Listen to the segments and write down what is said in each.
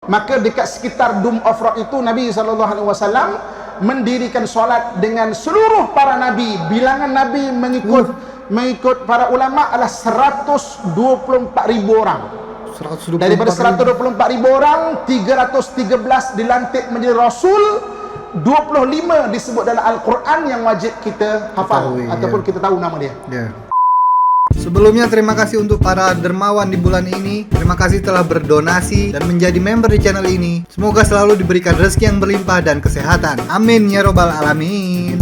Maka dekat sekitar Dome of Rock itu Nabi SAW mendirikan solat dengan seluruh para Nabi. Bilangan Nabi mengikut para ulama adalah 124,000 orang. Daripada 124,000 orang, 313 dilantik menjadi Rasul, 25 disebut dalam Al-Quran yang wajib kita hafal ataupun kita tahu nama dia. Sebelumnya terima kasih untuk para dermawan di bulan ini. Terima kasih telah berdonasi dan menjadi member di channel ini. Semoga selalu diberikan rezeki yang berlimpah dan kesehatan. Amin ya robbal alamin.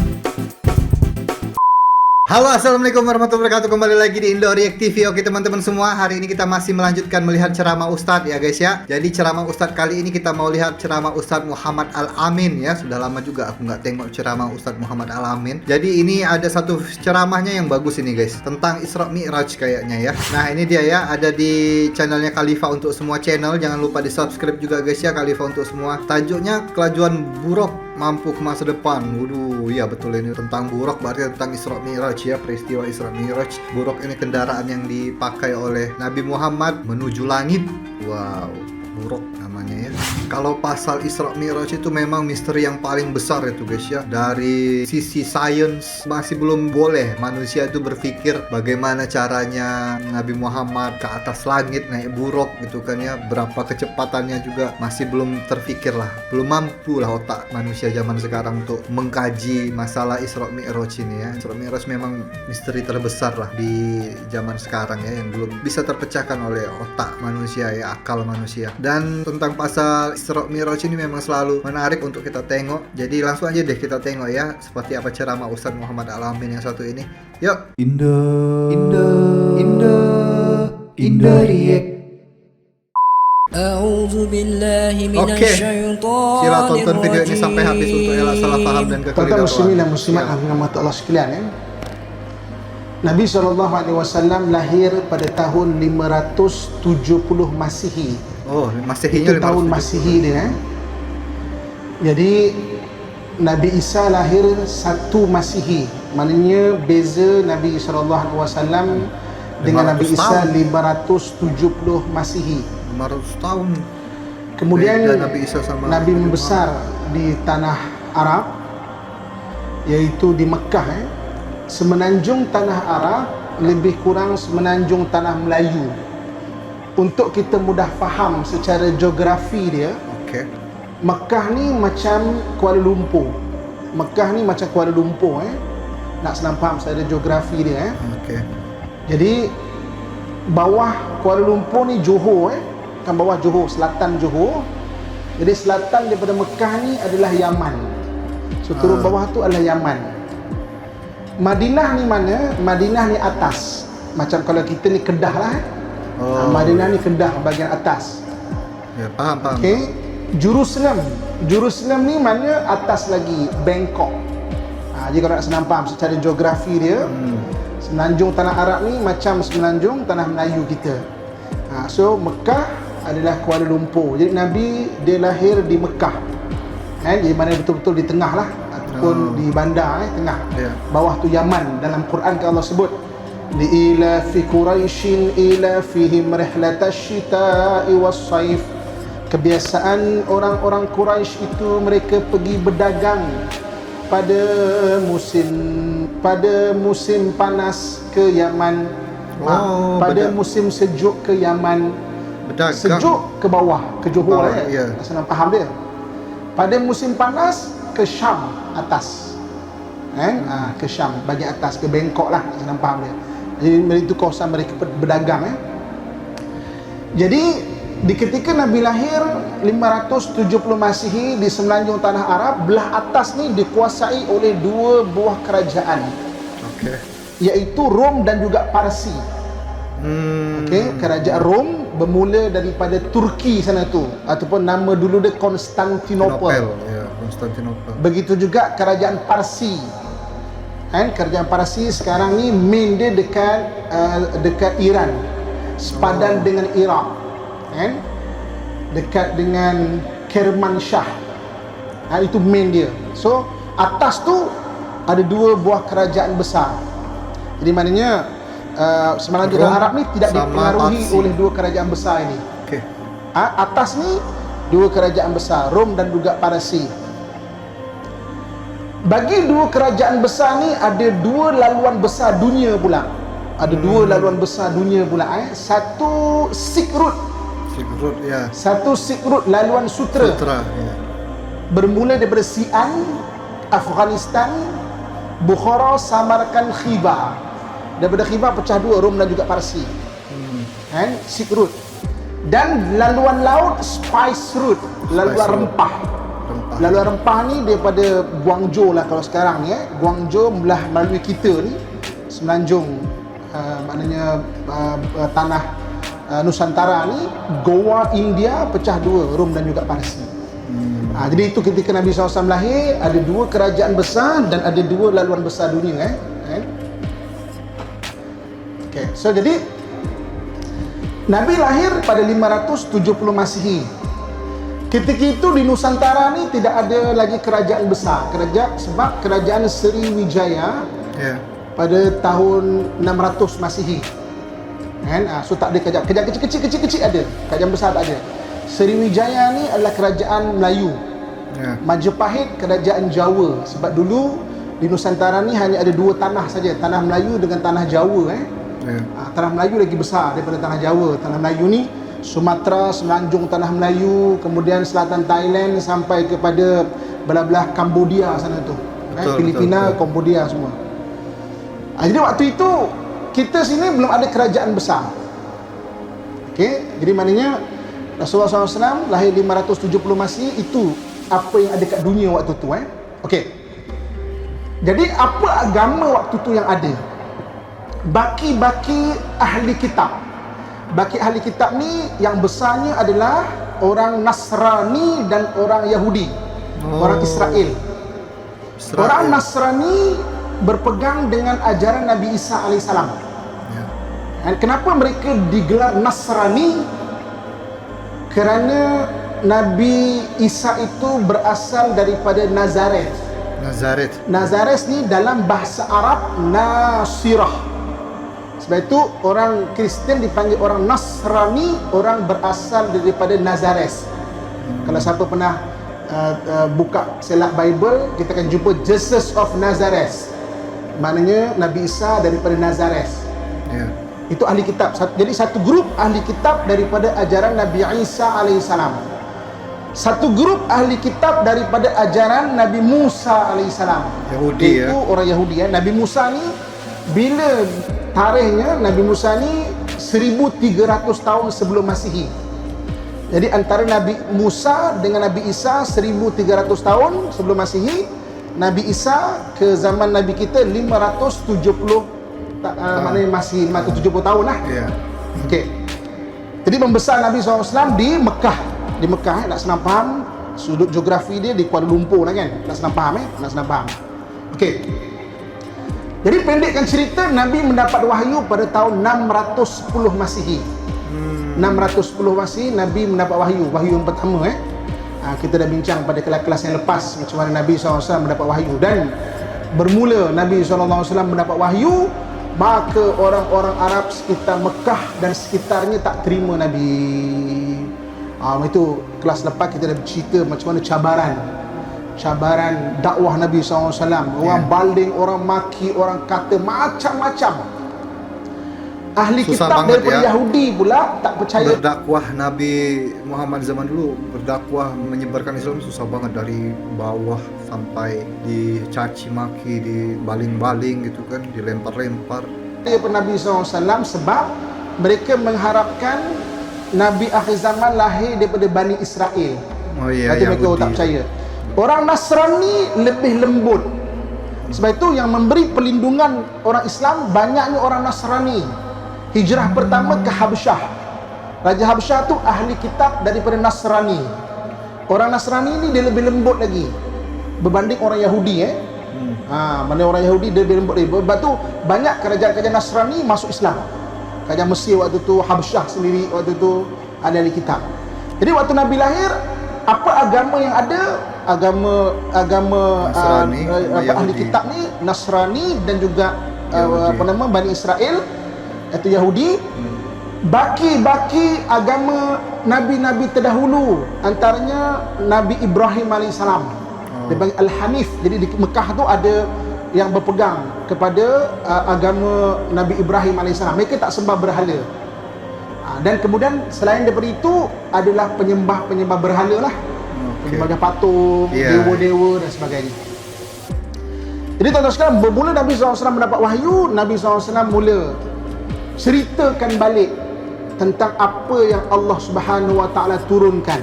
Halo, assalamualaikum warahmatullahi wabarakatuh. Kembali lagi di Indo React TV. Oke teman-teman semua, hari ini kita masih melanjutkan melihat ceramah Ustadz ya guys ya. Jadi ceramah Ustadz kali ini kita mau lihat ceramah Ustadz Muhammad Al-Amin ya. Sudah lama juga aku nggak tengok ceramah Ustadz Muhammad Al-Amin. Jadi ini ada satu ceramahnya yang bagus ini guys, tentang Isra Mi'raj kayaknya ya. Nah ini dia ya, ada di channelnya Khalifah untuk semua channel. Jangan lupa di subscribe juga guys ya, Khalifah untuk semua. Tajuknya Kelajuan Buruk Mampu ke Masa Depan. Waduh, iya betul, ini tentang buruk, berarti tentang Isra Mi'raj ya, peristiwa Isra Mi'raj. Buruk ini kendaraan yang dipakai oleh Nabi Muhammad menuju langit. Wow, buruk namanya ya. Kalau pasal Isra Mi'raj itu memang misteri yang paling besar itu guys ya. Dari sisi sains masih belum boleh manusia itu berpikir bagaimana caranya Nabi Muhammad ke atas langit naik buruk gitu kan ya. Berapa kecepatannya juga masih belum terpikir lah. Belum mampu lah otak manusia zaman sekarang untuk mengkaji masalah Isra Mi'raj ini ya. Isra Mi'raj memang misteri terbesar lah di zaman sekarang ya, yang belum bisa terpecahkan oleh otak manusia ya, akal manusia. Dan tentang pasal Isra Mi'raj ini memang selalu menarik untuk kita tengok. Jadi langsung aja deh kita tengok ya, seperti apa ceramah Ustadz Muhammad Al-Amin yang satu ini. Yuk. Indo React. Oke, sila tonton video ini sampai habis untuk elak salah paham dan kekeliruan. Tuan-tuan muslimin dan muslimat rahmat Allah sekalian ya. Nabi SAW lahir pada tahun 570 Masihi. Oh, Masihinya itu tahun Masihi dia. Jadi Nabi Isa lahir 1 Masihi. Maknanya beza Nabi SAW dengan Nabi Isa 570 Masihi. 500 tahun. Kemudian Nabi Isa sama Nabi membesar di tanah Arab, yaitu di Mekah semenanjung tanah Arab lebih kurang semenanjung tanah Melayu. Untuk kita mudah faham secara geografi dia, Mekah ni macam Kuala Lumpur. Mekah ni macam Kuala Lumpur Nak senang faham secara geografi dia Jadi bawah Kuala Lumpur ni Johor kan, bawah Johor, selatan Johor. Jadi selatan daripada Mekah ni adalah Yaman. So turun bawah tu adalah Yaman. Madinah ni mana? Madinah ni atas. Macam kalau kita ni Kedah lah Madinah ni Kedah bahagian atas. Ya, faham. Okey. Jerusalem ni mana atas lagi, Bangkok. Jadi kalau nak senang faham secara geografi dia, semenanjung tanah Arab ni macam semenanjung tanah Melayu kita. So Mekah adalah Kuala Lumpur. Jadi Nabi dia lahir di Mekah. Di mana betul-betul di tengah lah, ataupun di bandar tengah. Bawah tu Yaman. Dalam Quran kan Allah sebut لِإِلَافِ قُرَيْشٍ إِلَافِهِمْ رِحْلَةَ الشِّتَاءِ وَالصَّيْفِ. Kebiasaan orang-orang Quraisy itu mereka pergi berdagang pada musim panas ke Yaman, pada musim sejuk ke Yaman. Berdagang. Sejuk ke bawah, ke Johor senang faham dia. Pada musim panas ke Syam atas. Ke Syam bahagian atas, ke Bangkok lah, senang faham dia. Jadi itu kawasan mereka berdagang Jadi di ketika Nabi lahir 570 Masihi di semenanjung tanah Arab, belah atas ni dikuasai oleh 2 buah kerajaan. Iaitu Rom dan juga Parsi. Kerajaan Rom bermula daripada Turki sana tu, ataupun nama dulu dia Konstantinopel. Begitu juga kerajaan Parsi. Kerajaan Parsi sekarang ni main dia dekat Iran, sepadan dengan Iraq, dekat dengan Kermanshah. Itu main dia. So atas tu ada 2 buah kerajaan besar. Jadi maknanya semenanjung Arab ni tidak dipengaruhi oleh 2 kerajaan besar ini. Atas ni Dua kerajaan besar, Rom dan juga Parsi. Bagi dua kerajaan besar ni ada dua laluan besar dunia pula. Ada dua laluan besar dunia pula. Satu Silk Road. Silk Road, ya. Satu Silk Road, laluan sutera. Sutra, ya. Bermula daripada Xi'an, Afghanistan, Bukhara, Samarkand, Khiva. Daripada Khiva pecah dua, Rom dan juga Parsi. Kan? Silk Road. Dan laluan laut Spice Road, laluan rempah. Laluan rempah ni daripada Guangzhou lah kalau sekarang ni Guangzhou belah melalui kita ni semenanjung maknanya tanah Nusantara ni, Goa India pecah dua, Rom dan juga Parsi. Jadi itu ketika Nabi SAW lahir, ada dua kerajaan besar dan ada dua laluan besar dunia. Okay. So jadi Nabi lahir pada 570 Masihi. Ketika itu di Nusantara ni tidak ada lagi kerajaan besar. Sebab kerajaan Sriwijaya pada tahun 600 Masihi. Kan? So tak ada kerajaan kecil-kecil ada. Kerajaan besar tak ada. Sriwijaya ni adalah kerajaan Melayu. Majapahit kerajaan Jawa. Sebab dulu di Nusantara ni hanya ada dua tanah saja, tanah Melayu dengan tanah Jawa. Tanah Melayu lagi besar daripada tanah Jawa. Tanah Melayu ni Sumatera, semenanjung tanah Melayu, kemudian selatan Thailand sampai kepada belah-belah Cambodia sana tu. Filipina, betul. Cambodia semua. Jadi waktu itu kita sini belum ada kerajaan besar. Okey, jadi maknanya Rasulullah SAW lahir 570 Masihi, itu apa yang ada kat dunia waktu tu. Okey. Jadi apa agama waktu tu yang ada? Baki-baki ahli kitab. Baki ahli kitab ni yang besarnya adalah orang Nasrani dan orang Yahudi. Orang Israel. Orang Nasrani berpegang dengan ajaran Nabi Isa AS. Dan kenapa mereka digelar Nasrani? Kerana Nabi Isa itu berasal daripada Nazaret. Nazaret ni dalam bahasa Arab Nasirah. Sebab itu orang Kristian dipanggil orang Nasrani, orang berasal daripada Nazares. Kalau siapa pernah buka selak Bible, kita akan jumpa Jesus of Nazareth. Maknanya Nabi Isa daripada Nazares. Itu ahli kitab. Jadi satu grup ahli kitab daripada ajaran Nabi Isa alaihissalam. Satu grup ahli kitab daripada ajaran Nabi Musa alaihissalam. Yahudi. Itu orang Yahudi. Nabi Musa ni, bila tarikhnya, Nabi Musa ni 1300 tahun sebelum Masihi. Jadi antara Nabi Musa dengan Nabi Isa 1300 tahun sebelum Masihi. Nabi Isa ke zaman Nabi kita 570 maknanya masih 570 tahun lah. Okey. Jadi membesar Nabi SAW di Mekah. Di Mekah, nak senang faham sudut geografi dia di Kuala Lumpur lah kan. Nak senang faham nak senang faham. Okey. Jadi pendekkan cerita, Nabi mendapat wahyu pada tahun 610 Masihi. 610 Masihi Nabi mendapat wahyu yang pertama. Kita dah bincang pada kelas-kelas yang lepas macam mana Nabi SAW mendapat wahyu. Dan bermula Nabi SAW mendapat wahyu, maka orang-orang Arab sekitar Mekah dan sekitarnya tak terima Nabi. Itu kelas lepas kita dah bercerita macam mana cabaran dakwah Nabi SAW. Orang baling, orang maki, orang kata macam-macam. Ahli susah kitab daripada Yahudi pula tak percaya. Berdakwah Nabi Muhammad zaman dulu, berdakwah menyebarkan Islam susah banget, dari bawah sampai dicaci maki, dibaling-baling gitu kan, dilempar-lempar. Daripada Nabi SAW sebab mereka mengharapkan Nabi akhir zaman lahir daripada Bani Israel. Nanti mereka tak percaya. Orang Nasrani lebih lembut. Sebab itu yang memberi perlindungan orang Islam banyaknya orang Nasrani. Hijrah pertama ke Habsyah. Raja Habsyah tu ahli kitab daripada Nasrani. Orang Nasrani ni dia lebih lembut lagi berbanding orang Yahudi. Mana orang Yahudi dia lebih lembut lagi. Sebab tu banyak kerajaan-kerajaan Nasrani masuk Islam. Kerajaan Mesir waktu tu, Habsyah sendiri waktu tu ada ahli kitab. Jadi waktu Nabi lahir, apa agama yang ada? Agama ahli kitab ni Nasrani dan juga Bani Israel, iaitu Yahudi. baki-baki agama nabi-nabi terdahulu, antaranya Nabi Ibrahim alaihissalam. Dia panggil Al-Hanif. Jadi di Mekah tu ada yang berpegang kepada agama Nabi Ibrahim alaihissalam. Mereka tak sembah berhala. Dan kemudian selain daripada itu adalah penyembah berhala lah. Penyembah patung, dewa-dewa dan sebagainya. Jadi tuan-tuan sekalian, bermula Nabi SAW mendapat wahyu, Nabi SAW mula ceritakan balik tentang apa yang Allah Subhanahu Wa Taala turunkan,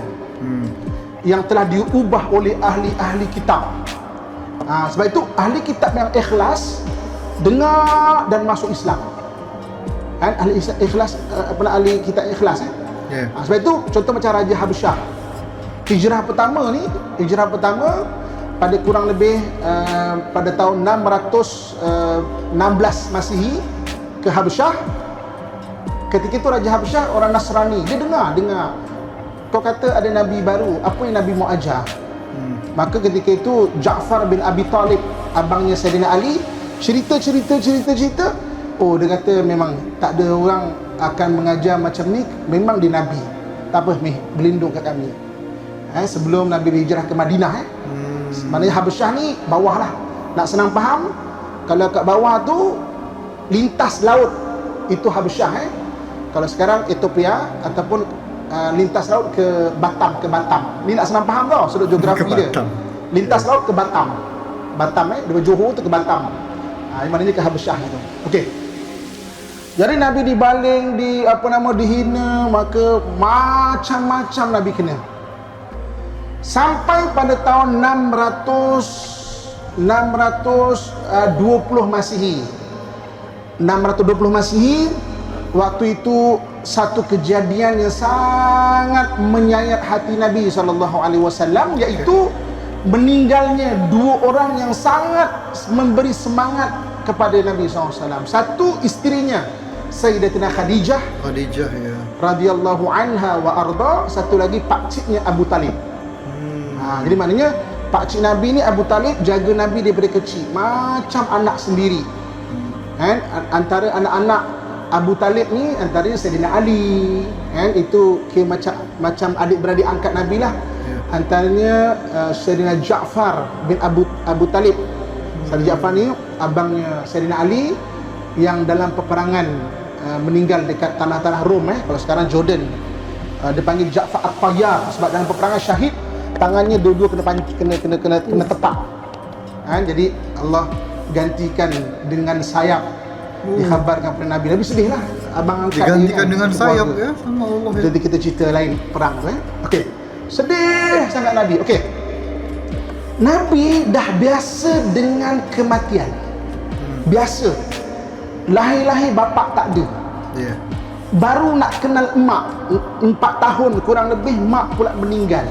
yang telah diubah oleh ahli-ahli kitab. Sebab itu ahli kitab yang ikhlas dengar dan masuk Islam. Ahli ikhlas, ahli kitab ikhlas. Sebab itu contoh macam Raja Habsyah. Hijrah pertama pada kurang lebih pada tahun 616 Masihi ke Habsyah. Ketika itu Raja Habsyah orang Nasrani. Dia dengar kau kata ada nabi baru, apa yang nabi mau ajar? Maka ketika itu Ja'far bin Abi Talib, abangnya Sayyidina Ali, cerita. Oh, dia kata memang tak ada orang akan mengajar macam ni, memang dia nabi. Tak apa, berlindung kat kami. Sebelum Nabi berhijrah ke Madinah. Maknanya Habsyah ni bawah lah. Nak senang faham, kalau kat bawah tu lintas laut, itu Habsyah. Kalau sekarang Ethiopia ataupun lintas laut ke Batam. Ni nak senang faham tau sudut geografi dia. Lintas laut ke Batam. Daripada Johor tu ke Batam. Maknanya ke Habsyah itu. Okey. Jadi Nabi dibaling, dihina, maka macam-macam Nabi kena. Sampai pada tahun 620 Masihi. 620 Masihi, waktu itu satu kejadian yang sangat menyayat hati Nabi SAW, iaitu meninggalnya dua orang yang sangat memberi semangat kepada Nabi SAW. Satu, isterinya Sayyidatina Khadijah ya, radhiyallahu anha wa arda. Satu lagi pakciknya Abu Talib. Jadi maknanya pakcik Nabi ni Abu Talib jaga Nabi daripada kecil macam anak sendiri. Antara anak-anak Abu Talib ni antaranya Sayyidina Ali, itu kira macam adik-beradik angkat Nabi lah. Antaranya Sayyidina Ja'far bin Abu Talib. Sayyidina Ja'far ni abangnya Sayyidina Ali yang dalam peperangan meninggal dekat tanah-tanah Rom, kalau sekarang Jordan. Dia panggil Ja'far At-Tayyar sebab dalam peperangan syahid, tangannya dua-dua kena tepak. Jadi Allah gantikan dengan sayap. Dikhabarkan kepada Nabi. Nabi sedih lah, abang angkat digantikan dengan sayap ya sama Allah. Jadi kita cerita lain perang tu. Okey. Sedih sangat Nabi. Okey. Nabi dah biasa dengan kematian. Biasa. Lahir-lahir bapak tak ada. Baru nak kenal emak 4 tahun kurang lebih, mak pula meninggal.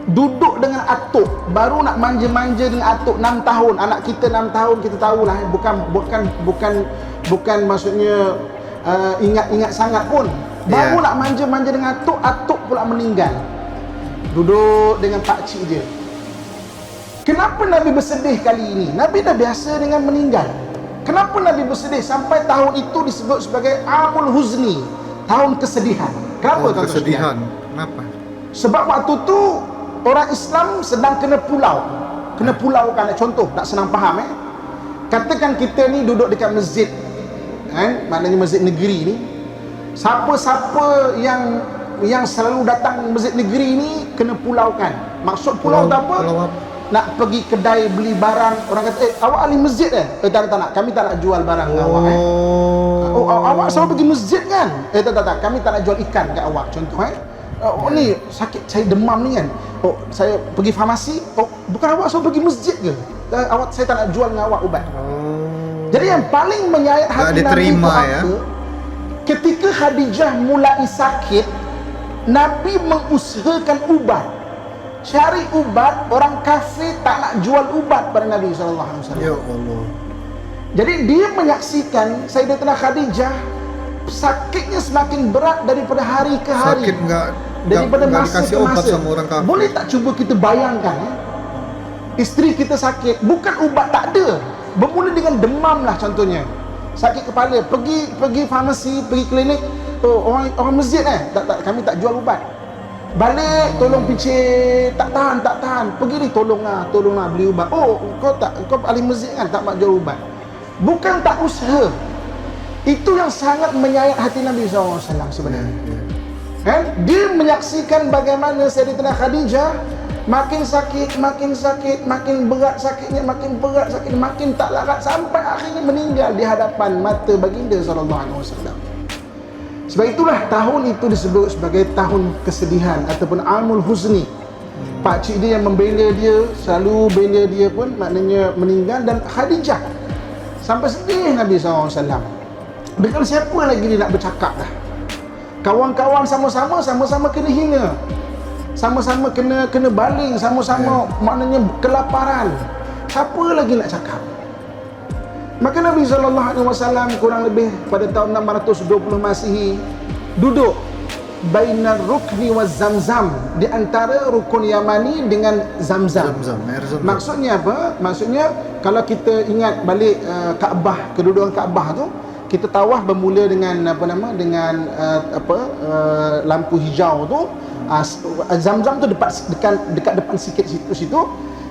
Duduk dengan atuk, baru nak manja-manja dengan atuk 6 tahun. Anak kita 6 tahun kita tahulah, bukan maksudnya ingat-ingat sangat pun. Baru nak manja-manja dengan atuk pula meninggal. Duduk dengan pakcik je. Kenapa Nabi bersedih kali ini? Nabi dah biasa dengan meninggal. Kenapa Nabi bersedih sampai tahun itu disebut sebagai Amul Huzni, tahun kesedihan? Kenapa tuan-tuan kesedihan? Kenapa? Sebab waktu tu orang Islam sedang kena pulaukan. Contoh, tak senang faham katakan kita ni duduk dekat masjid, maknanya masjid negeri ni. Siapa-siapa yang selalu datang masjid negeri ni kena pulaukan. Maksud pulau tu apa? Nak pergi kedai beli barang, orang kata, awak ahli masjid tak nak, kami tak nak jual barang dengan awak. Awak selalu pergi masjid kan? Tak, kami tak nak jual ikan kat awak. Contoh ni sakit, saya demam ni kan. Saya pergi farmasi. Bukan awak selalu pergi masjid ke? Saya tak nak jual dengan awak ubat. Jadi yang paling menyayat hati Nabi itu apa? Ketika Khadijah mulai sakit, Nabi mengusahakan ubat. Cari ubat, orang kafir tak nak jual ubat pada Nabi SAW. Ya Allah. Jadi dia menyaksikan Sayyidatina Khadijah sakitnya semakin berat daripada hari ke hari. Sakit daripada masa ke masa. Sama orang kafir. Boleh tak cuba kita bayangkan isteri kita sakit, bukan ubat tak ada. Bermula dengan demam lah contohnya. Sakit kepala, pergi farmasi, pergi klinik, orang masjid tak, kami tak jual ubat. Balik tolong picit, tak tahan. Pergi ni tolonglah beli ubat. Oh, kau ahli masjid kan, tak nak jual ubat. Bukan tak usaha. Itu yang sangat menyayat hati Nabi SAW sebenarnya. Kan? Dia menyaksikan bagaimana Sayyidatina Khadijah makin sakit, makin berat sakitnya, makin tak larat sampai akhirnya meninggal di hadapan mata baginda SAW. Sebab itulah tahun itu disebut sebagai tahun kesedihan ataupun Amul Huzni. Pakcik dia yang membela dia, selalu bela dia pun maknanya meninggal, dan Khadijah sampai sedih Nabi SAW. Dengan siapa lagi dia nak bercakap dah? Kawan-kawan sama-sama kena hina, sama-sama kena baling, sama-sama maknanya kelaparan. Siapa lagi nak cakap? Maka Nabi SAW kurang lebih pada tahun 620 Masihi duduk bainar rukni wa zamzam, di antara rukun Yamani dengan Zamzam. Maksudnya apa? Maksudnya kalau kita ingat balik Kaabah, kedudukan Kaabah tu, kita tawaf bermula dengan lampu hijau tu. Zamzam tu dekat depan sikit situ.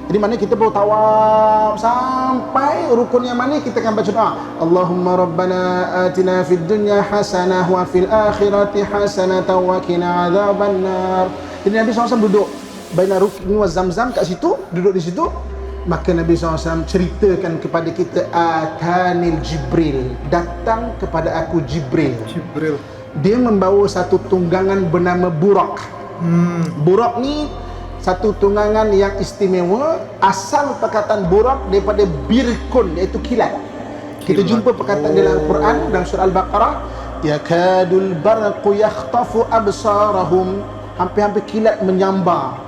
Jadi mana kita baru tawaf sampai rukun yang mana kita akan baca doa. Allahumma rabbana atina fid dunya hasanah wa fil akhirati hasanah wa qina adzabannar. Jadi Nabi SAW duduk baina rukni wa zamzam kat situ, duduk di situ. Maka Nabi SAW ceritakan kepada kita, atanil Jibril, datang kepada aku Jibril. Dia membawa satu tunggangan bernama Burak. Burak ni satu tunggangan yang istimewa. Asal perkataan Burak daripada birkun, iaitu kilat. Kita jumpa perkataan dalam Al-Quran dalam surah Al-Baqarah, yakadul barqu yakhtafu absarahum, hampir-hampir kilat menyambar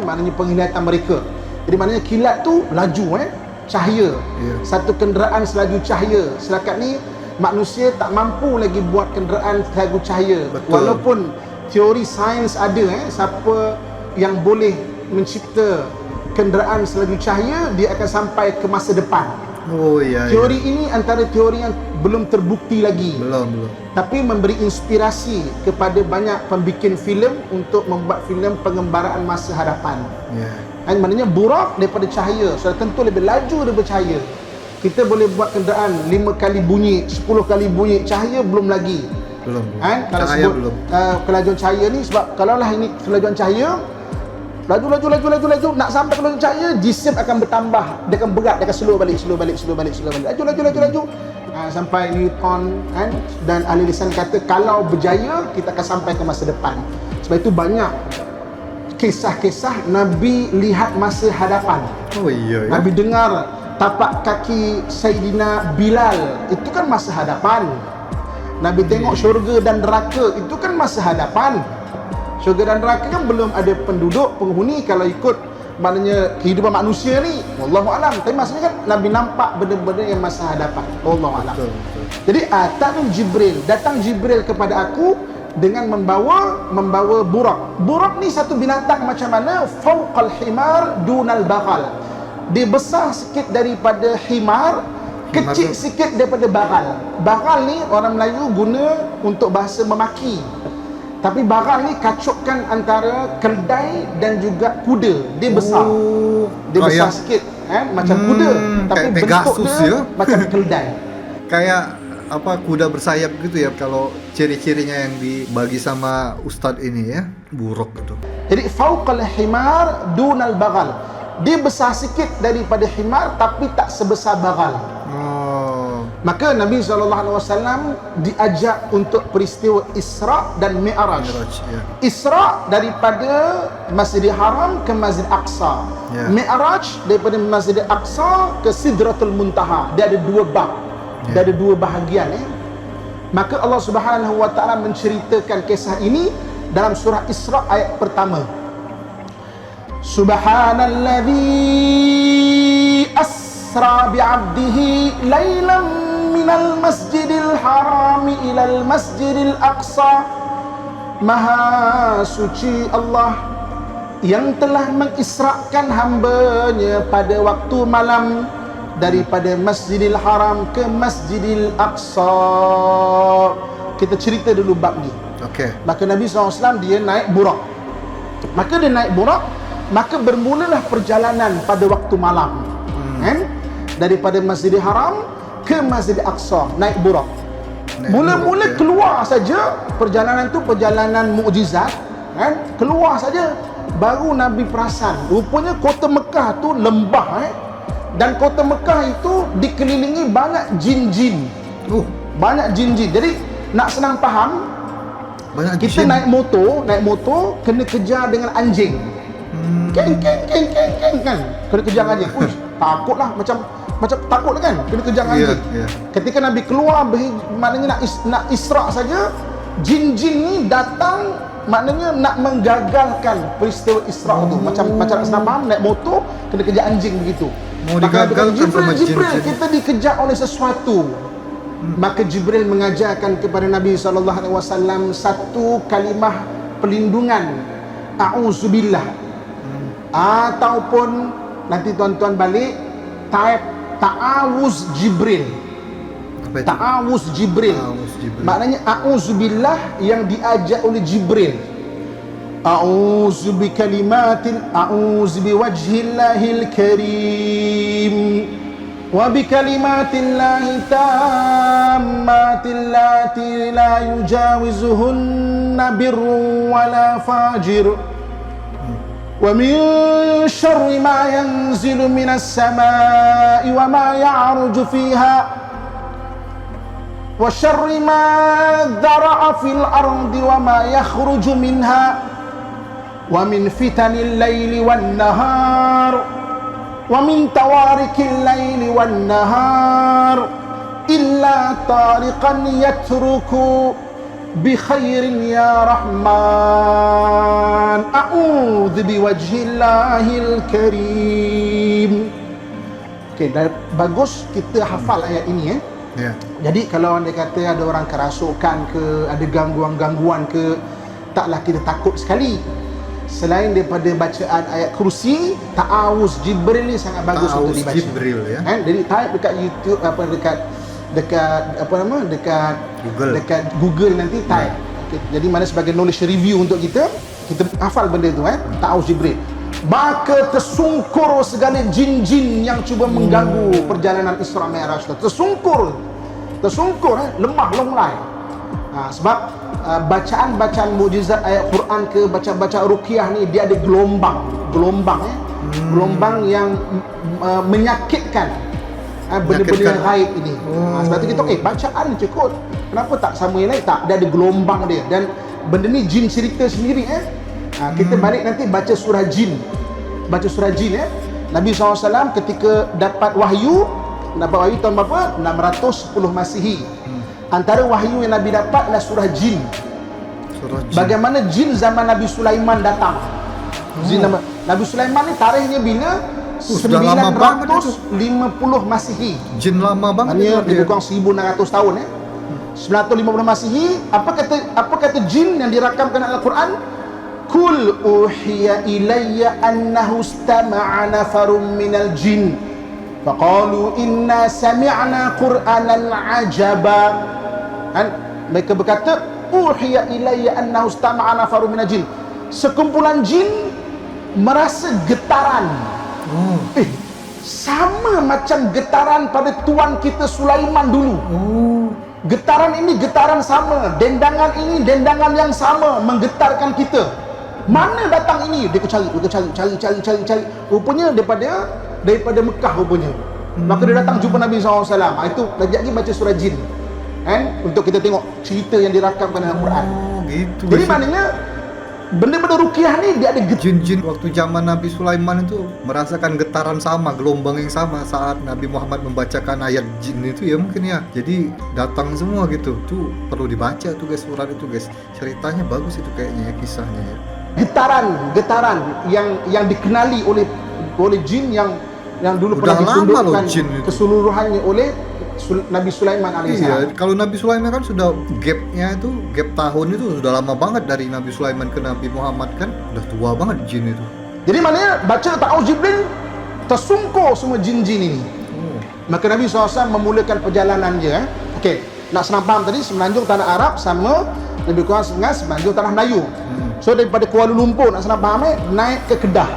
maknanya penglihatan mereka. Jadi maknanya kilat tu laju cahaya. Satu kenderaan selaju cahaya. Setakat ni manusia tak mampu lagi buat kenderaan selaju cahaya. Betul. Walaupun teori sains ada siapa yang boleh mencipta kenderaan selaju cahaya, dia akan sampai ke masa depan. Teori ini antara teori yang belum terbukti lagi. Belum. Tapi memberi inspirasi kepada banyak pembikin filem untuk membuat filem pengembaraan masa hadapan. Maknanya Burak daripada cahaya, sudah tentu lebih laju daripada cahaya. Kita boleh buat kenderaan 5 kali bunyi, 10 kali bunyi, cahaya belum lagi. Kalau cahaya sebut belum. kelajuan cahaya ni, sebab kalaulah ini kelajuan cahaya laju, nak sampai kelajuan cahaya, jisim akan bertambah, dia akan berat, dia akan slow balik, laju, sampai Newton dan ahli lisan kata kalau berjaya kita akan sampai ke masa depan. Sebab itu banyak kisah-kisah Nabi lihat masa hadapan. Nabi dengar tapak kaki Sayyidina Bilal, itu kan masa hadapan. Nabi tengok syurga dan neraka, itu kan masa hadapan. Syurga dan neraka kan belum ada penduduk, penghuni kalau ikut maknanya kehidupan manusia ni, wallahu alam. Tapi maksudnya kan Nabi nampak benda-benda yang masa hadapan, wallahu alam. Jadi atanul Jibril, datang Jibril kepada aku dengan membawa burak. Burak ni satu binatang macam mana? Fauqal himar dunal baghal. Dia besar sikit daripada himar, kecil sikit daripada baghal. Baghal ni orang Melayu guna untuk bahasa memaki. Tapi baghal ni kacukkan antara keldai dan juga kuda. Dia besar. Dia besar sikit macam kuda, tapi bentuk dia macam keldai. Kayak kuda bersayap gitu ya, kalau ciri-cirinya yang dibagi sama Ustadz ini ya, buruk gitu. Jadi fauqal himar dunal baghal. Dia besar sikit daripada himar tapi tak sebesar baghal. Maka Nabi SAW diajak untuk peristiwa Isra dan Mi'raj. Isra daripada Masjidil Haram ke Masjid Aqsa. Mi'raj daripada Masjid Aqsa ke Sidratul Muntaha. Dia ada dua bab. Dia ada dua bahagian. Maka Allah Subhanahu wa taala menceritakan kisah ini dalam surah Isra ayat pertama. Subhanalladzi asra bi'abdihi lailan minal masjidil harami ilal masjidil aqsa. Maha suci Allah yang telah mengisrakan hambanya pada waktu malam daripada Masjidil Haram ke Masjidil Aqsa. kita cerita dulu bab ni. Okey. Maka Nabi SAW dia naik burak. Maka dia naik burak, maka bermulalah perjalanan pada waktu malam. Kan? Daripada Masjidil Haram ke Masjidil Aqsa, naik burak. Mula-mula keluar saja perjalanan tu perjalanan mukjizat, kan? Keluar saja baru Nabi perasan rupanya kota Mekah tu lembah, dan kota Mekah itu dikelilingi banyak jin-jin. Banyak jin-jin. Jadi nak senang faham, banyak kita jin. naik motor kena kejar dengan anjing. Keng kan. Kena kejar anjing. Uish, takutlah macam takut kan, kena kejar anjing. Ketika Nabi keluar maknanya nak Isra saja, jin-jin ni datang, maknanya nak menggagalkan peristiwa Isra tu. Macam nak senang faham, naik motor kena kejar anjing begitu. Mau digagalkan sama Jibril, jin-jin. kita dikejar oleh sesuatu. Maka Jibril mengajarkan kepada Nabi SAW satu kalimah pelindungan, a'udzubillah. Ataupun nanti tuan-tuan balik type ta'awuz Jibril. Ta'awuz Jibril. Maknanya a'udzubillah yang diajak oleh Jibril. A'udzu biwajhillahil karim wa bikalimatillahi tammatil lati la yujawizuhunna birrun wala fajir wa min syarri ma yanzilu minas samai wa ma ya'ruju fiha wa syarri ma dhara'a fil ardi wa ma yakhruju minha wa min fitanil laili wan nahar wa min tawarikil laili wan nahar illa tariqan yatruku bi khairin ya rahman a'udzu biwajhillahil karim. Okey, bagus kita hafal ayat ini Jadi kalau anda kata ada orang kerasukan ke, ada gangguan-gangguan ke, taklah kita takut sekali. Selain daripada bacaan ayat kursi, ta'awuz Jibril ni sangat bagus untuk dibaca. Jibril ya. Jadi type dekat YouTube dekat Google nanti type. Okay. Jadi mana sebagai knowledge review untuk kita hafal benda tu ta'awuz Jibril. Maka tersungkur segala jin-jin yang cuba mengganggu perjalanan Isra Mi'raj tu. Tersungkur lemah longlai. Sebab bacaan-bacaan mukjizat ayat Quran ke bacaan ruqyah ni dia ada gelombang yang menyakitkan benda-benda gaib ini. Sebab tu kita bacaan cukup, kenapa tak sama yang lain? Tak, dia ada gelombang dia, dan benda ni jin cerita sendiri. Kita balik nanti baca surah jin. Nabi SAW ketika dapat wahyu tahun berapa? 610 Masihi. Antara wahyu yang Nabi dapat adalah surah jin. Bagaimana jin zaman Nabi Sulaiman datang. Nabi Sulaiman ni tarikhnya bila? 950 Masihi. Jin lama banget. Maknanya lebih kurang 1600 tahun 950 Masihi. Apa kata jin yang dirakamkan dalam Al-Quran? Kul uhiya ilayya annahu istama'a nafarum minal jin faqalu inna sami'na qur'anan ajaba. Mereka berkata uhiya ilayya annahu istama'a nafarum minal jin, sekumpulan jin merasa getaran. Sama macam getaran pada tuan kita Sulaiman dulu. Getaran ini getaran sama, dendangan ini dendangan yang sama menggetarkan kita. Mana datang ini? Dia cari. Rupanya daripada Mekah rupanya. Maka dia datang jumpa Nabi SAW. Itu lagi baca surah jin. Untuk kita tengok cerita yang dirakamkan dalam Quran. Gitu. Jadi maknanya benda-benda ruqyah ni dia ada jin-jin waktu zaman Nabi Sulaiman itu merasakan getaran sama, gelombang yang sama saat Nabi Muhammad membacakan ayat jin itu ya mungkin ya. Jadi datang semua gitu. Tuh perlu dibaca tuh guys, surat itu guys. Ceritanya bagus itu kayaknya ya, kisahnya ya. Getaran yang dikenali oleh jin yang dulu udah pernah ditundukkan keseluruhannya oleh Nabi Sulaiman alaihissalam. Iya, kalau Nabi Sulaiman kan sudah gapnya itu, gap tahun itu sudah lama banget dari Nabi Sulaiman ke Nabi Muhammad kan, udah tua banget jin itu. Jadi maknanya baca ta'awuz Jibril tersungkur semua jin-jin ini. Maka Nabi SAW memulakan perjalanannya. Okey, nak senang faham tadi, semenanjung tanah Arab sama lebih kurang dengan semenanjung tanah Melayu. So daripada Kuala Lumpur nak senang faham naik ke Kedah.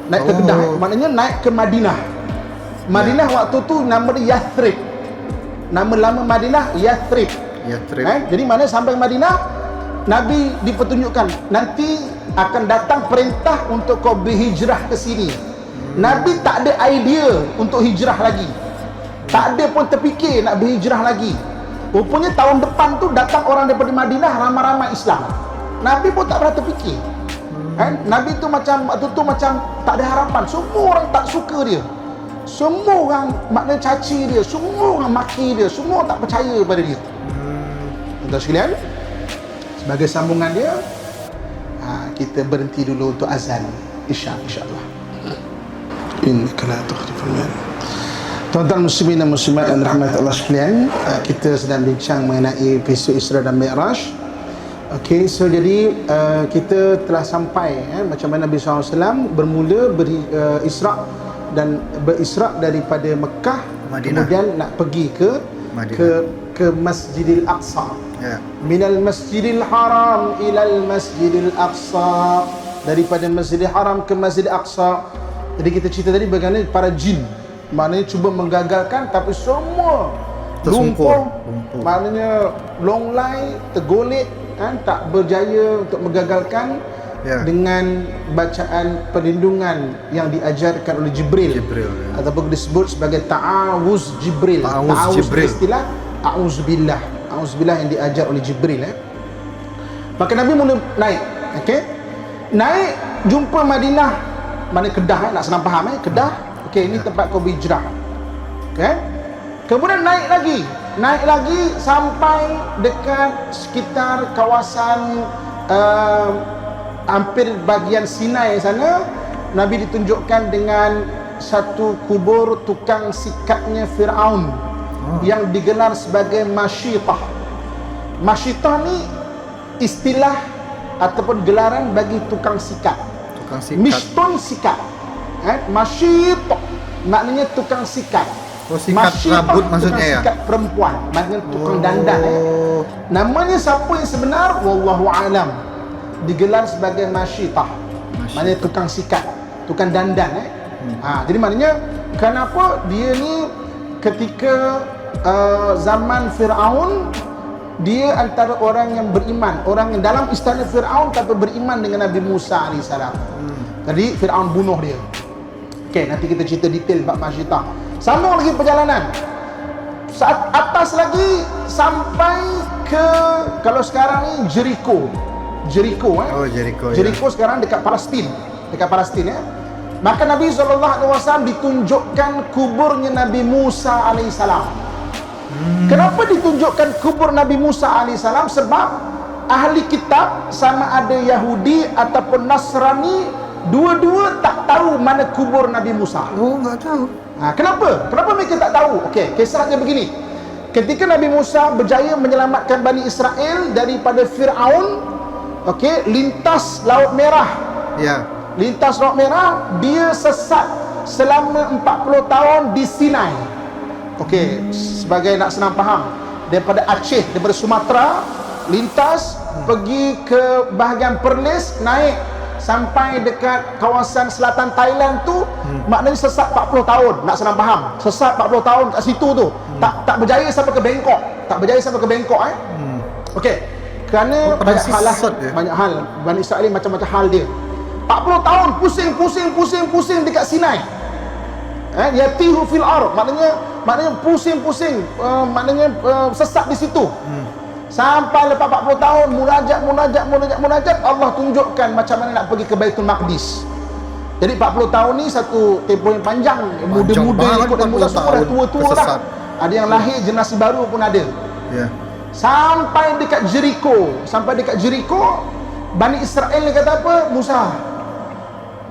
Naik ke Kedah maknanya naik ke Madinah. Madinah waktu tu nama dia Yathrib. Nama lama Madinah Yathrib. Jadi mana sampai Madinah, Nabi dipertunjukkan nanti akan datang perintah untuk kau berhijrah ke sini. Nabi tak ada idea untuk hijrah lagi. Tak ada pun terfikir nak berhijrah lagi. Rupanya tahun depan tu datang orang daripada Madinah ramai-ramai Islam. Nabi pun tak pernah terfikir. Nabi tu macam waktu tu macam tak ada harapan. Semua orang tak suka dia. Semua orang maknanya caci dia, semua orang maki dia, semua tak percaya pada dia. Tuan sekalian, sebagai sambungan dia, kita berhenti dulu untuk azan insya-Allah. Innaka la tukhliful mi'ad. Tuan-tuan muslimin dan muslimat yang dirahmati Allah sekalian, kita sedang bincang mengenai peristiwa Isra dan Mi'raj. Okey, so jadi kita telah sampai macam mana Nabi SAW bermula berisra dan berisra daripada Mekah, kemudian nak pergi ke Masjidil Aqsa. Minal Masjidil Haram ilal Masjidil Aqsa, daripada Masjidil Haram ke Masjidil Aqsa. Jadi kita cerita tadi bagaimana para jin maknanya cuba menggagalkan, tapi semua lumpuh, maknanya longlai, tergolek tak berjaya untuk menggagalkan dengan bacaan perlindungan yang diajarkan oleh Jibril ataupun disebut sebagai ta'awuz Jibril. Ta'awuz istilah a'udzubillah yang diajar oleh Jibril. Maka Nabi mula naik, naik jumpa Madinah, mana Kedah nak senang faham Kedah. Ini tempat kau berhijrah. Kemudian naik lagi sampai dekat sekitar kawasan hampir bahagian Sinai sana. Nabi ditunjukkan dengan satu kubur tukang sikatnya Fir'aun yang digelar sebagai Masyitah. Masyitah ni istilah ataupun gelaran bagi tukang sikat. Mishtun sikat. Masyitah maknanya tukang sikat. Sikat rambut maksudnya sikat perempuan, maknanya tukang dandan. Namanya siapa yang sebenar wallahu alam, digelar sebagai Masyitah, maknanya tukang sikat, tukang dandan. Jadi maknanya kenapa dia ni ketika zaman Fir'aun, dia antara orang yang beriman, orang yang dalam istana Fir'aun tapi beriman dengan Nabi Musa AS. Jadi Fir'aun bunuh dia. Nanti kita cerita detail bab Masyitah. Sambung lagi perjalanan. Saat atas lagi sampai ke, kalau sekarang ni Jericho. Jericho sekarang dekat Palestin. Maka Nabi SAW ditunjukkan kuburnya Nabi Musa AS. Kenapa ditunjukkan kubur Nabi Musa AS? Sebab ahli kitab sama ada Yahudi ataupun Nasrani, dua-dua tak tahu mana kubur Nabi Musa. Tak tahu. Kenapa? Kenapa mereka tak tahu? Kisahnya begini. Ketika Nabi Musa berjaya menyelamatkan Bani Israel daripada Fir'aun, lintas Laut Merah. Lintas Laut Merah, dia sesat selama 40 tahun di Sinai. Sebagai nak senang faham, daripada Aceh, daripada Sumatera, lintas pergi ke bahagian Perlis, naik sampai dekat kawasan selatan Thailand tu, maknanya sesat 40 tahun. Nak senang faham, sesat 40 tahun kat situ tu. Tak berjaya sampai ke Bangkok. Kerana banyak hal Bani Israel, macam-macam hal dia. 40 tahun pusing dekat Sinai. Yatihu fil ard, maknanya pusing, maknanya sesat di situ. Sampai lepas 40 tahun munajat, Allah tunjukkan macam mana nak pergi ke Baitul Maqdis. Jadi 40 tahun ni satu tempoh yang panjang. Muda-muda ikut dan muda semua dah tua-tua dah. Ada yang lahir generasi baru pun ada. Sampai dekat Jericho, Bani Israel ni kata apa? Musa,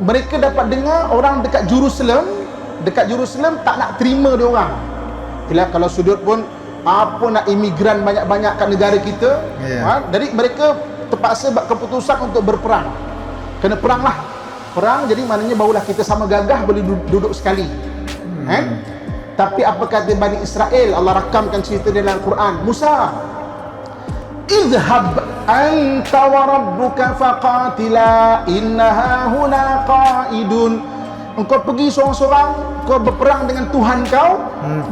mereka dapat dengar orang dekat Jerusalem tak nak terima dia orang. Kalau sudut pun apa nak imigran banyak-banyak kat negara kita. Jadi mereka terpaksa buat keputusan untuk berperang. Kena perang, jadi maknanya barulah kita sama gagah boleh duduk sekali. Tapi apa kata Bani Israel? Allah rakamkan cerita dalam Al-Quran. Musa, idhhab anta wa rabbuka faqatila innaha huna qaidun. Engkau pergi seorang-seorang, kau berperang dengan Tuhan kau.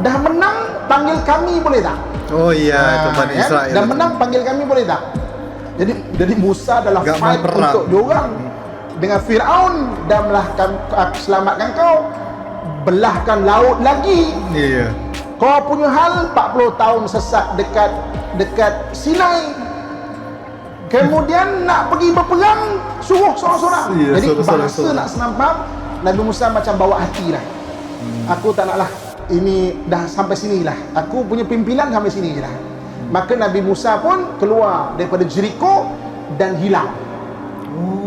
Dah menang, panggil kami boleh tak? Oh iya, itu Bani Israel. Dah menang, panggil kami boleh tak? Jadi Musa adalah Gak fight untuk diorang dengan Fir'aun. Dan selamatkan kau, belahkan laut lagi. Iya. Kau punya hal 40 tahun sesat dekat Sinai. Kemudian nak pergi berperang, suruh seorang-seorang. Iya, Jadi bahasa nak senang faham, Nabi Musa macam bawa hati lah. Aku tak naklah, ini dah sampai sini lah. Aku punya pimpinan sampai sini je lah. Maka Nabi Musa pun keluar daripada Jericho dan hilang.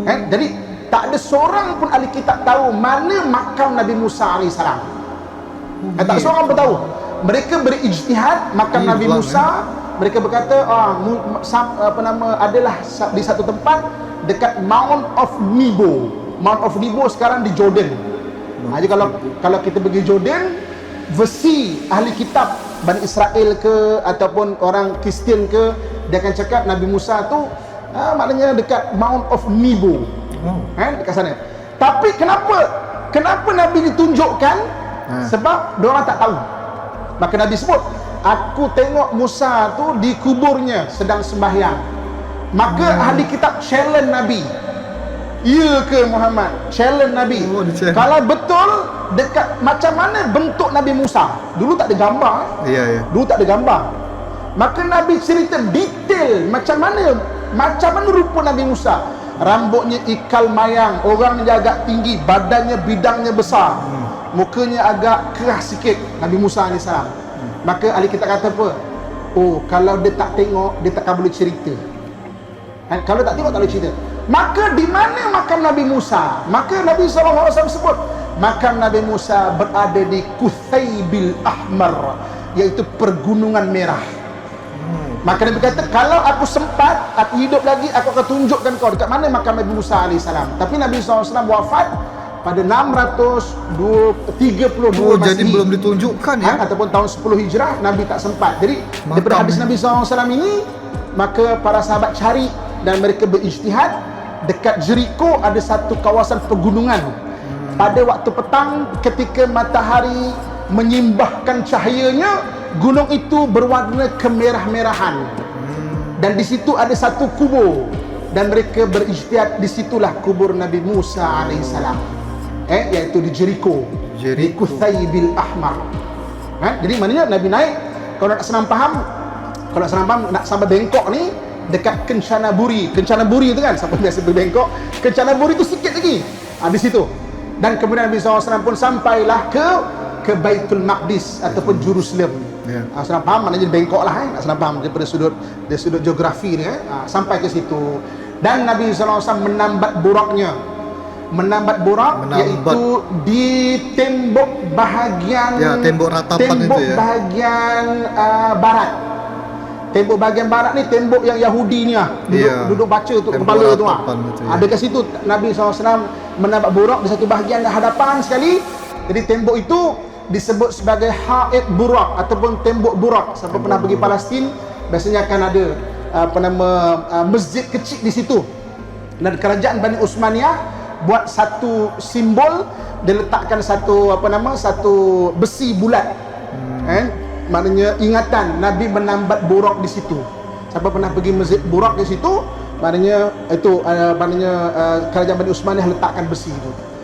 Jadi tak ada seorang pun ahli kitab tahu mana makam Nabi Musa AS. Tak ada seorang pun tahu. Mereka berijtihad makam Nabi Musa. Mereka berkata adalah di satu tempat dekat Mount of Nebo. Mount of Nebo sekarang di Jordan. Jadi kalau kita pergi Jordan, versi ahli kitab Bani Israel ke ataupun orang Kristian ke, dia akan cakap Nabi Musa tu maknanya dekat Mount of Nebo. Dekat sana. Tapi kenapa Nabi ditunjukkan? Sebab diorang tak tahu. Maka Nabi sebut, aku tengok Musa tu di kuburnya sedang sembahyang. Maka ahli kitab challenge Nabi. Ya ke Muhammad? Challenge Nabi. Kalau betul, dekat macam mana bentuk Nabi Musa? Dulu tak ada gambar. Iya. Dulu tak ada gambar. Maka Nabi cerita detail macam mana rupa Nabi Musa. Rambutnya ikal mayang, orangnya agak tinggi, badannya bidangnya besar, mukanya agak keras sikit, Nabi Musa AS. Maka ahli kita kata apa? Oh, kalau dia tak tengok, dia takkan boleh cerita. Kalau tak tengok, tak boleh cerita. Maka di mana makam Nabi Musa? Maka Nabi SAW sebut makam Nabi Musa berada di Kuthaibil Ahmar, iaitu pergunungan merah. Maka Nabi kata, kalau aku sempat, aku hidup lagi, aku akan tunjukkan kau dekat mana makam Nabi Musa AS. Tapi Nabi SAW wafat pada 632 jadi belum ditunjukkan ya? Ataupun tahun 10 Hijrah, Nabi tak sempat. Jadi daripada hadis Nabi SAW ini, maka para sahabat cari dan mereka berijtihad. Dekat Jericho ada satu kawasan pegunungan. Pada waktu petang, ketika matahari menyimbahkan cahayanya, gunung itu berwarna kemerah-merahan. Dan di situ ada satu kubur, dan mereka berijtihad, disitulah kubur Nabi Musa AS, iaitu di Jericho, di Kuthaibil Ahmar. Jadi maknanya Nabi naik, kalau nak senang faham, nak sampai Bangkok ni, dekat Kenchanaburi tu kan, siapa biasa pergi Bangkok, Kenchanaburi tu sikit lagi, di situ. Dan kemudian Nabi SAW pun sampailah ke Baitul Maqdis ataupun Jerusalem. Senang faham maknanya Bangkok lah, nak senang faham daripada sudut geografi ni, sampai ke situ. Dan Nabi SAW menambat buraknya, iaitu di tembok bahagian tembok ratapan itu ya, bahagian barat. Tembok bahagian barat ni tembok yang Yahudi ni duduk baca tu kepala tu ada kat situ. Nabi SAW menambat burak di satu bahagian hadapan sekali. Jadi tembok itu disebut sebagai Haid Burak ataupun tembok burak. Siapa pernah pergi Palestin, biasanya akan ada masjid kecil di situ. Dan kerajaan Bani Utsmaniyah buat satu simbol, dia letakkan satu besi bulat. Maknanya ingatan Nabi menambat burak di situ. Siapa pernah pergi masjid burak di situ, maknanya itu kerajaan Bani Utsmaniyah letakkan besi itu.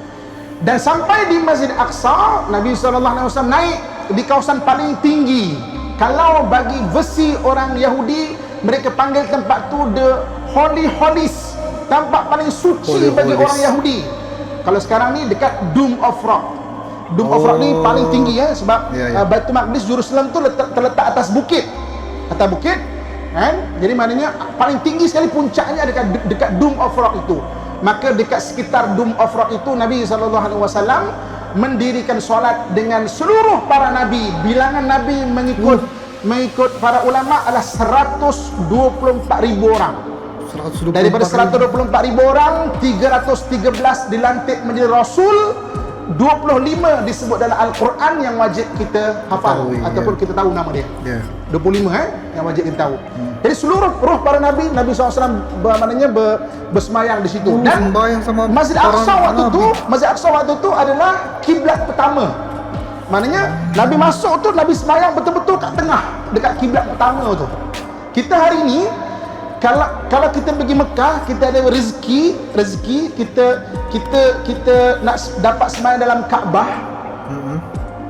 Dan sampai di Masjid Aqsa, Nabi SAW naik di kawasan paling tinggi. Kalau bagi versi orang Yahudi, mereka panggil tempat tu the Holy Holies, tempat paling suci bagi orang Yahudi. Kalau sekarang ni dekat Dome of Rock. Dome of Rock ni paling tinggi sebab Baitul Maqdis Jerusalem tu terletak atas bukit. Jadi maknanya paling tinggi sekali puncaknya dekat Dome of Rock itu. Maka dekat sekitar Dome of Rock itu Nabi SAW mendirikan solat dengan seluruh para nabi. Bilangan nabi mengikut para ulama adalah 124,000 orang. Daripada 124,000 orang, 313 dilantik menjadi rasul 25 disebut dalam Al-Quran yang wajib kita hafal Ketahui, ataupun kita tahu nama dia. Ya. 25 yang wajib kita tahu. Jadi seluruh roh para nabi, Nabi SAW bersemayang di situ. Dan sembahyang sama Masjid para Aqsa waktu nabi. tu, Masjid Aqsa waktu tu adalah kiblat pertama. Maknanya Nabi masuk tu, Nabi semayang betul-betul kat tengah, dekat kiblat pertama tu. Kita hari ni kalau kita pergi Mekah, kita ada rezeki kita nak dapat sembahyang dalam Kaabah.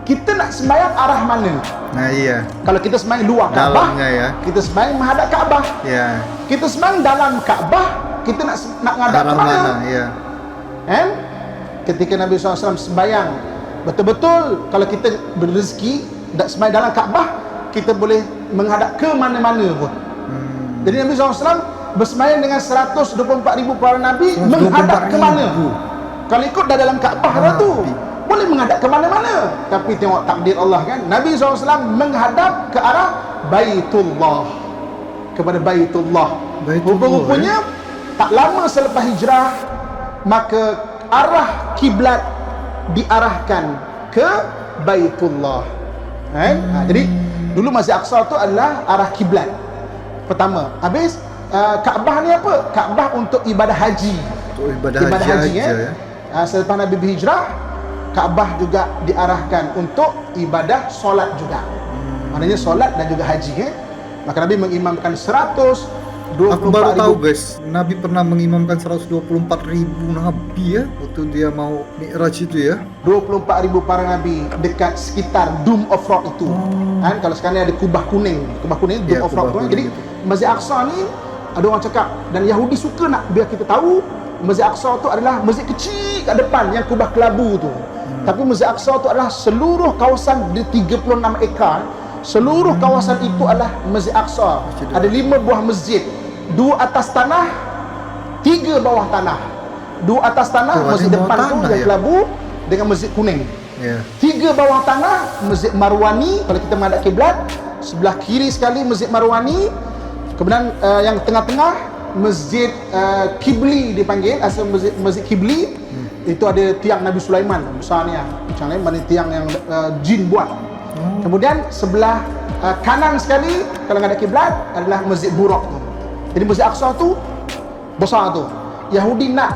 Kita nak sembahyang arah mana? Nah iya. Kalau kita sembahyang luar Kaabah, Dalamnya ya. kita sembahyang menghadap Kaabah. Ya. Kita sembahyang dalam Kaabah, kita nak ngadap Dalam ke mana? mana? Ya. Kan? Ketika Nabi SAW sembahyang, betul-betul kalau kita berrezeki nak sembahyang dalam Kaabah, kita boleh menghadap ke mana-mana pun. Jadi Nabi SAW bersemayam dengan 124,000 para Nabi 124,000. menghadap ke mana? Kalau ikut dah dalam Kaabah dah tu, boleh menghadap ke mana-mana. Tapi tengok takdir Allah kan, Nabi SAW menghadap ke arah Baitullah, kepada Baitullah. Rupa-rupanya tak lama selepas hijrah, maka arah kiblat diarahkan ke Baitullah. Jadi dulu Masjid Aqsa tu adalah arah kiblat pertama. Habis Kaabah ni apa? Kaabah untuk ibadah haji. Untuk ibadah haji ya. Selepas Nabi berhijrah, Kaabah juga diarahkan untuk ibadah solat juga. Maknanya solat dan juga haji. Maka Nabi mengimamkan 124,000. Aku baru tahu guys, Nabi pernah mengimamkan 124,000 Nabi ya, waktu dia mau Mi'raj itu ya. 24,000 para Nabi dekat sekitar Dome of Rock itu. Kan kalau sekarang ada kubah kuning Dome Ya, of Rock tu. kubah Jadi kuning Masjid Aqsa ni ada orang cakap, dan Yahudi suka nak biar kita tahu Masjid Aqsa tu adalah masjid kecil kat depan yang kubah kelabu tu. Tapi Masjid Aqsa tu adalah seluruh kawasan di 36 ekar. Seluruh kawasan itu adalah Masjid Aqsa. Ada 5 buah masjid. 2 atas tanah, 3 bawah tanah. 2 atas tanah, masjid depan tu yang kelabu dengan masjid kuning. Ya. 3 bawah tanah, Masjid Marwani kalau kita menghadap kiblat. Sebelah kiri sekali Masjid Marwani. Kemudian yang tengah-tengah Masjid Kibli dipanggil, asal Masjid Kibli. Itu ada tiang Nabi Sulaiman besar ni. Macam ni, mana tiang yang jin buat. Kemudian sebelah kanan sekali kalau menghadap kiblat adalah Masjid Burak tu. Jadi Masjid Aqsa tu besar tu. Yahudi nak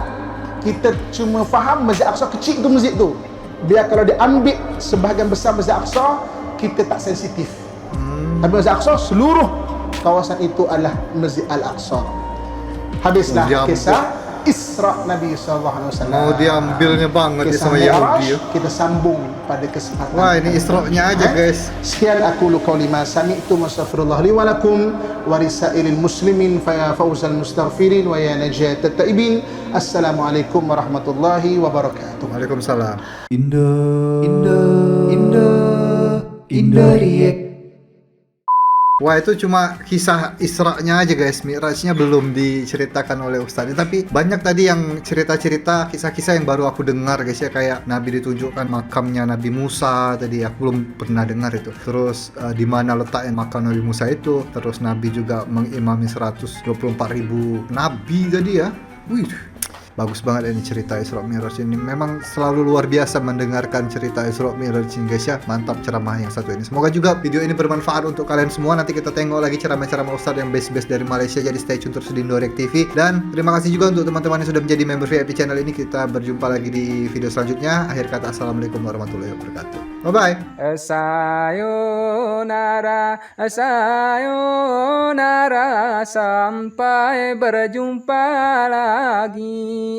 kita cuma faham Masjid Aqsa kecil tu masjid tu. Biar kalau diambil sebahagian besar Masjid Aqsa, kita tak sensitif. Tapi Masjid Aqsa seluruh kawasan itu adalah Masjid Al-Aqsa. Habislah kisah Isra Nabi SAW. Mau diambilnya banget dia Kisah sama Yahudi ya. Kita sambung pada kesempatan. Wah, ini Isra-nya aja guys. Sekian aku qauli ma sami'tu astaghfirullah li wa lakum wa risailil muslimin fa ya fawzal mustaghfirin wa ya najatat taibin. Assalamualaikum warahmatullahi wabarakatuh. Waalaikumsalam. Indo React. Wah, itu cuma kisah Isra-nya aja guys, Mi'rajnya belum diceritakan oleh Ustadz. Tapi banyak tadi yang cerita-cerita, kisah-kisah yang baru aku dengar guys ya. Kayak Nabi ditunjukkan makamnya Nabi Musa tadi, aku belum pernah dengar itu. Terus di mana letaknya makam Nabi Musa itu. Terus Nabi juga mengimami 124,000 Nabi tadi ya. Wih, bagus banget ini cerita Isra Mi'raj ini. Memang selalu luar biasa mendengarkan cerita Isra Mi'raj ini guys ya. Mantap ceramah yang satu ini. Semoga juga video ini bermanfaat untuk kalian semua. Nanti kita tengok lagi ceramah-ceramah Ustadz yang best-best dari Malaysia. Jadi stay tune terus di Indo React TV. Dan terima kasih juga untuk teman-teman yang sudah menjadi member VIP channel ini. Kita berjumpa lagi di video selanjutnya. Akhir kata, assalamualaikum warahmatullahi wabarakatuh. Bye-bye. Sayonara, sayonara, sampai berjumpa lagi.